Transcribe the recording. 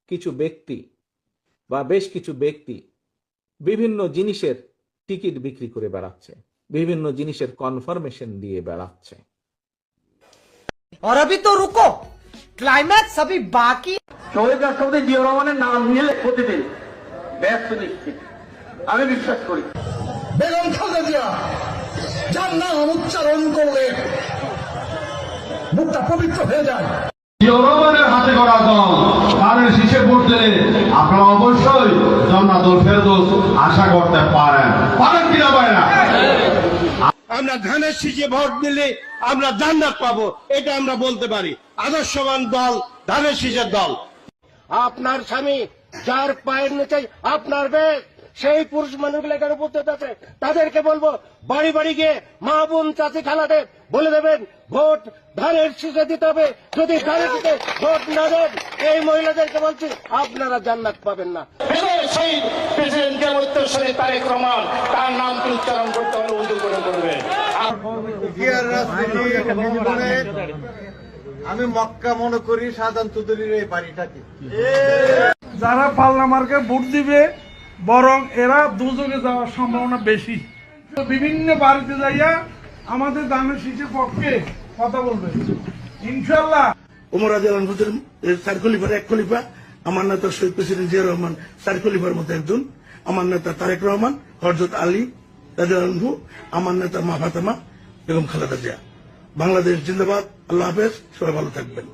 কিছু ব্যক্তি বা বেশ কিছু ব্যক্তি বিভিন্ন জিনিসের টিকিট বিক্রি করে বেড়াচ্ছে, বিভিন্ন জিনিসের কনফার্মেশন দিয়ে বেড়াচ্ছে। और अभी तो रुको, क्लाइमैक्स अभी बाकी। শহীদ রাষ্ট্রপতি জিয়াউর রহমানের নাম নিলে প্রতিদিন ব্যস্ত নিশ্চিত আমি বিশ্বাস করি। বেগম খালেদা জিয়া যার নাম উচ্চারণ করলে মুখটা পবিত্র হয়ে যায়। জিয়াউর রহমানের হাতে গড়া দল ধানের শীষে ভোট দিলে আপনারা অবশ্যই জান্নাতুল ফেরদৌস আশা করতে পারেন কিনা পারেন না? আমরা ধানের শীষে ভোট দিলে আমরা জান্নাত পাবো, এটা আমরা বলতে পারি। আদর্শবান দল ধানের শীষের দল। আপনার স্বামী যার পায়ের নিচে আপনার বেশ, সেই পুরুষ মানুষগুলো এখানে উপস্থিত আছে, তাদেরকে বলবো বাড়ি বাড়ি গিয়ে মা বোন চাচি খালাদের বলে দেবেন ভোট ধানের শীষে দিতে হবে। যদি ধানের শীষে ভোট না দেন, এই মহিলাদেরকে বলছি আপনারা জান্নাত পাবেন না। সেই প্রেসিডেন্টের উত্তরসূরি তারেক রহমান, তার নামটি উচ্চারণ করতে হলে উজু করে করবেন। আমি মক্কা মনে করি সাধারণ চৌধুরীর এই বাড়িটাকে। যারা পাল্লা মার্কে ভোট দিবে বরং এরা দুজনে যাওয়ার সম্ভাবনা বেশি। বিভিন্ন বাড়িতে যাইয়া আমাদের ধানের শীষের পক্ষে কথা বলবে ইনশাল্লাহ। ওমর রাদিয়াল্লাহু আনহু চার খলিফার এক খলিফা, আমার নেতা শহীদ প্রেসিডেন্ট জিয়াউর রহমান চার খলিফার মধ্যে একজন, আমার নেতা তারেক রহমান, হযরত আলী রাদিয়াল্লাহু আনহু, আমার নেতা মা ফাতেমা বেগম খালেদা জিয়া। বাংলাদেশ জিন্দাবাদ। আল্লাহ হাফেজ, সবাই ভালো থাকবেন।